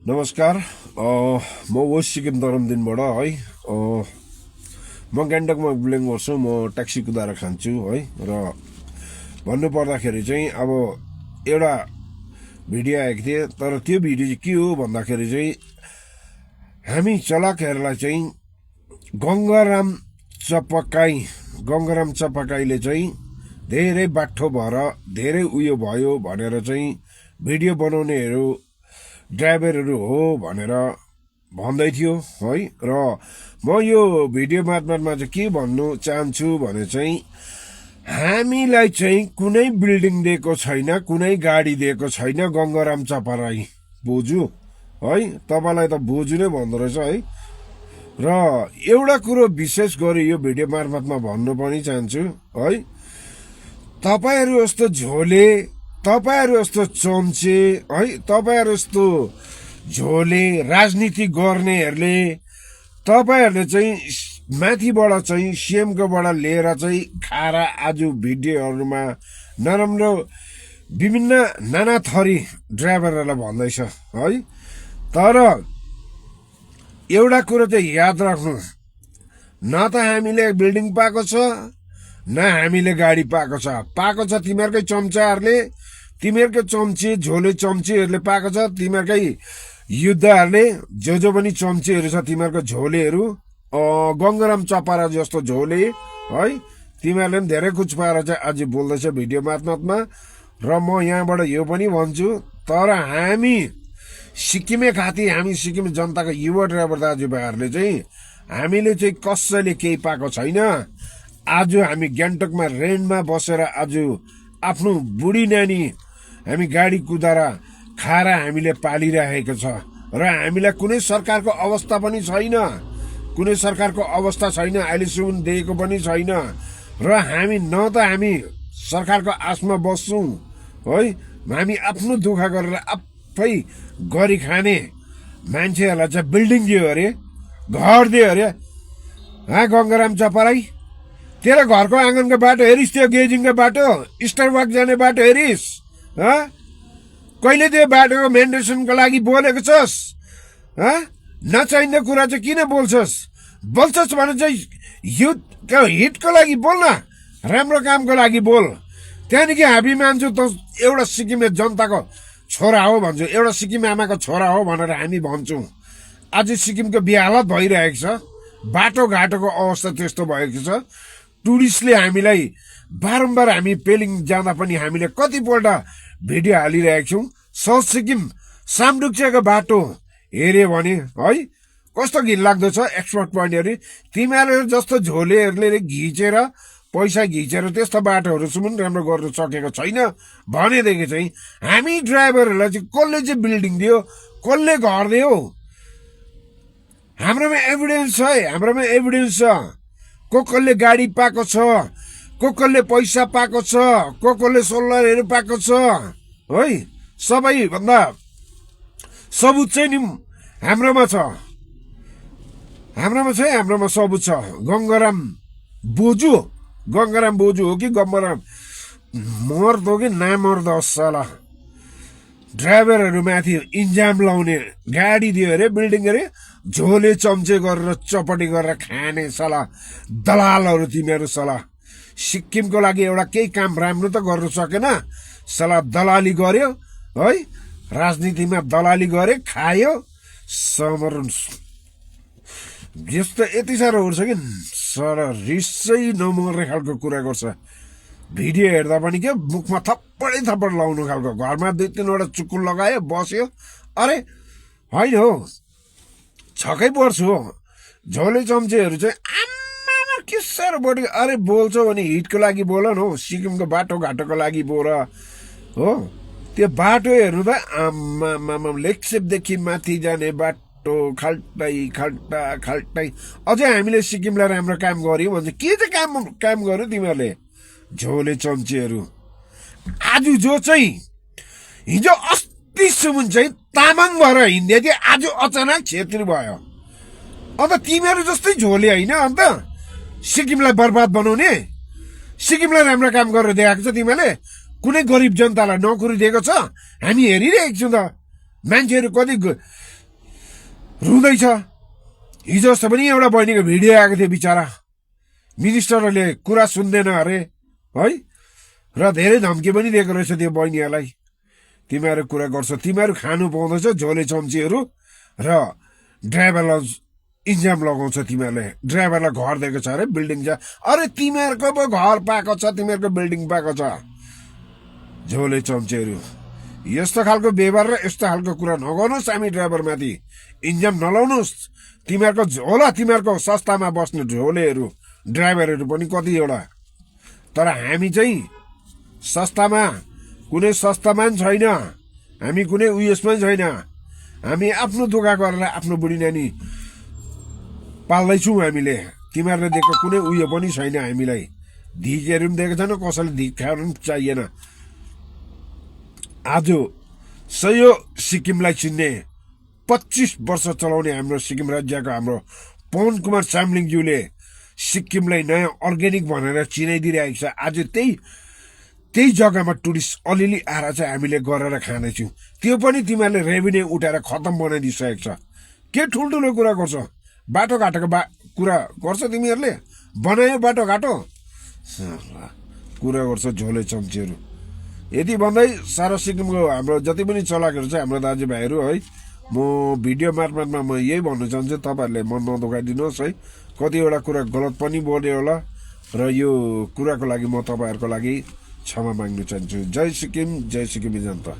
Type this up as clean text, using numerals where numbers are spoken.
नमस्कार। म वेस्ट सिक्किम दरमदिनबाट है। म गान्तोकमा बिलोङ गर्छु। म ट्याक्सी कुदाएर खान्छु है। र भन्नु पर्दाखेरि चाहिँ अब एउटा भिडियो आएको थिए, तर त्यो भिडियो चाहिँ के हो भन्दाखेरि चाहिँ हामी चलाकहरूलाई चाहिँ गङ्गाराम चपकाईले चाहिँ धेरै बाठो भएर धेरै उयो भयो भनेर चाहिँ भिडियो बनाउनेहरू ड्राइभरहरू हो भनेर भन्दै थियो है। र म यो भिडियो मार्फतमा चाहिँ के भन्नु चाहन्छु भने चाहिँ हामीलाई चाहिँ कुनै बिल्डिङ दिएको छैन, कुनै गाडी दिएको छैन गङ्गाराम चपराई बोजू है। तपाईँलाई त बोजू नै भन्दो रहेछ है। र एउटा कुरो विशेष गरी यो भिडियो मार्फतमा भन्नु पनि चाहन्छु है, तपाईँहरू जस्तो झोले, तपाईँहरू जस्तो चम्चे है, तपाईँहरू जस्तो झोले राजनीति गर्नेहरूले तपाईँहरूले चाहिँ माथिबाट चाहिँ सिएमकोबाट लिएर चाहिँ खाएर आज भिडियोहरूमा नराम्रो विभिन्न नाना थरी ड्राइभरहरूलाई भन्दैछ है। तर एउटा कुरो चाहिँ याद राख्नु, न त हामीले बिल्डिङ पाएको छ न हामीले गाडी पाएको छ तिमीहरूकै चम्चाहरूले, तिमीहरूकै चम्चे झोले चम्चेहरूले पाएको छ। तिमीहरूकै युद्धहरूले जो पनि चम्चेहरू छ तिमीहरूको झोलेहरू, गङ्गाराम चपारा जस्तो झोले है, तिमीहरूले पनि धेरै कुछ पाएर चाहिँ आज बोल्दैछ भिडियो मार्फतमा। र म यहाँबाट यो पनि भन्छु, तर हामी सिक्किमे खाती, हामी सिक्किम जनताको युवा ड्राइभर दाजुभाइहरूले चाहिँ हामीले चाहिँ कसैले केही पाएको छैन। आज हामी गान्तोकमा रेन्टमा बसेर आज आफ्नो बुढी नानी हामी गाडी कुदाएर खाएर हामीले पालिरहेको छ। र हामीलाई कुनै सरकारको अवस्था पनि छैन, कुनै सरकारको अवस्था छैन, अहिलेसम्म दिएको पनि छैन। र हामी न त हामी सरकारको आशमा बस्छौँ है, हामी आफ्नो दुःख गरेर आफै गरी खाने मान्छेहरूलाई चाहिँ बिल्डिङ दियो अरे, घर दियो अरे। गङ्गाराम चपराई, तेरो घरको आँगनको बाटो हेरिस्, त्यो गेजिङको बाटो, स्टारबक जाने बाटो हेरिस्? कहिले त्यो बाटोको मेन्टेनेन्सको लागि बोलेको छस्? नचाहिँदो कुरा चाहिँ किन बोल्छस्? बोल्छस् भने चाहिँ हिटको लागि बोल न, राम्रो कामको लागि बोल। त्यहाँदेखि हामी मान्छौँ त एउटा सिक्किमे जनताको छोरा हो भन्छौँ, एउटा सिक्किम आमाको छोरा हो भनेर हामी भन्छौँ। आज सिक्किमको बेहालत भइरहेको छ, बाटोघाटोको अवस्था त्यस्तो भएको छ। टुरिस्टले हामीलाई बारम्बार हामी पेलिङ जाँदा पनि हामीले कतिपल्ट भिडियो हालिरहेको छौँ। साउथ सिक्किम सामडुप्चेको बाटो हेऱ्यो भने है कस्तो घिनलाग्दो छ एक्सपोर्ट पोइन्टहरू। तिमीहरू जस्तो झोलेहरूले घिचेर पैसा घिचेर त्यस्तो बाटोहरूसम्म राम्रो गर्नु सकेको छैन भनेदेखि चाहिँ हामी ड्राइभरहरूलाई चाहिँ कसले चाहिँ बिल्डिङ दियो, कसले घर दियो? हाम्रोमा एभिडेन्स छ है, हाम्रोमा एभिडेन्स छ। कसले गाडी पाएको छ, कसले पैसा पाएको छ, कसले सोलरहरू पाएको छ है। सबैभन्दा सबुत चाहिँ नि हाम्रोमा छ, हाम्रोमा सबुत छ। गङ्गाराम बोजू हो कि गङ्गाराम मर्द हो कि नामर्द साला ड्राइभरहरू माथि इन्जाम लाउने, गाडी दियो अरे, बिल्डिङ अरे, झोले चम्चे गरेर चपटी गरेर खाने साला दलालहरू तिमीहरू। साला सिक्किमको लागि एउटा केही काम राम्रो त गर्नु सकेन, साला दलाली गर्यो है, राजनीतिमा दलाली गरे, खायो समरण। यस्तो यति साह्रोहरू छ कि साला रिसै नमर्ने खालको कुरा गर्छ। भिडियो हेर्दा पनि के मुखमा थप्पड लाउनु खालको, घरमा 2-3वटा चुक्कुल लगायो बस्यो। अरे होइन हो, छक्कै पर्छु हो। झोले चम्चेहरू चाहिँ आम्मामा के साह्रो बढी। अरे बोल्छौ भने हिटको लागि बोल न हौ, सिक्किमको बाटोघाटोको लागि बोल हो। त्यो बाटो हेर्नु त आम्मामा, लेक्सेपदेखि माथि जाने बाटो खाल्टाइ। अझै हामीले सिक्किमलाई राम्रो काम गर्यो भन्छ। के चाहिँ काम गर्यो तिमीहरूले झोले चम्चेहरू? आज जो चाहिँ हिजो अस्तिसम्म चाहिँ तामाङ भएर हिँड्दै थियो, आज अचानक छेत्री भयो। अन्त तिमीहरू जस्तै झोले होइन अन्त सिक्किमलाई बर्बाद बनाउने, सिक्किमलाई राम्रो काम गरेर देखाएको छ तिमीहरूले। कुनै गरिब जनतालाई नोकरी दिएको छ? हामी हेरिरहेको छौँ त। मान्छेहरू कति रुँदैछ। हिजो अस्ति पनि एउटा बहिनीको भिडियो आएको थियो, बिचरा मिनिस्टरले कुरा सुन्दैन अरे है, र धेरै धम्की पनि दिएको रहेछ त्यो बहिनीहरूलाई। तिमीहरू कुरा गर्छ, तिमीहरू खानु पाउँदैछ झोले चम्चीहरू, र ड्राइभरलाई इन्जाम लगाउँछ तिमीहरूले। ड्राइभरलाई घर दिएको छ अरे, बिल्डिङ छ अरे, तिमीहरूको पो घर पाएको छ, तिमीहरूको बिल्डिङ पाएको छ, झोले चम्चीहरू। यस्तो खालको व्यवहार र यस्तो खालको कुरा नगर्नुहोस्। हामी ड्राइभरमाथि इन्जाम नलाउनुहोस्। तिमीहरूको होला, तिमीहरूको सस्तामा बस्ने झोलेहरू ड्राइभरहरू पनि कतिवटा, तर हामी चाहिँ सस्तामा, कुनै सस्तामा पनि छैन, हामी कुनै उयसमै छैन। हामी आफ्नो दुःख गरेर आफ्नो बुढी नानी पाल्दैछौँ हामीले। तिमीहरूले दिएको कुनै उयो पनि छैन हामीलाई, धिकहरू पनि दिएको छैन, कसैले धिक खाएर पनि चाहिएन। आज सयो सिक्किमलाई चिन्ने 25 वर्ष चलाउने हाम्रो सिक्किम राज्यको हाम्रो पवन कुमार चामलिङज्यूले सिक्किमलाई नयाँ अर्ग्यानिक भनेर चिनाइदिइरहेको छ। आज त्यही जग्गामा टुरिस्ट अलिअलि आएर चाहिँ हामीले गरेर खाँदैछौँ। त्यो पनि तिमीहरूले रेभिन्यू उठाएर खतम बनाइदिइसकेको छ। के ठुल्ठुलो कुरा गर्छ, बाटोघाटोको कुरा गर्छ तिमीहरूले, बनायो बाटोघाटो कुरा गर्छ झोले चम्चीहरू। यति भन्दै सारा सिक्किमको हाम्रो जति पनि चलाकहरू छ हाम्रो दाजुभाइहरू है, म भिडियो मार्फतमा म यही भन्नु चाहन्छु, तपाईँहरूले मन नदुखाइदिनुहोस् है। कतिवटा कुरा गलत पनि बोल्यो होला, र यो कुराको लागि म तपाईँहरूको लागि क्षमा माग्न चाहन्छु। जय सिक्किम, जय सिक्किमे जनता।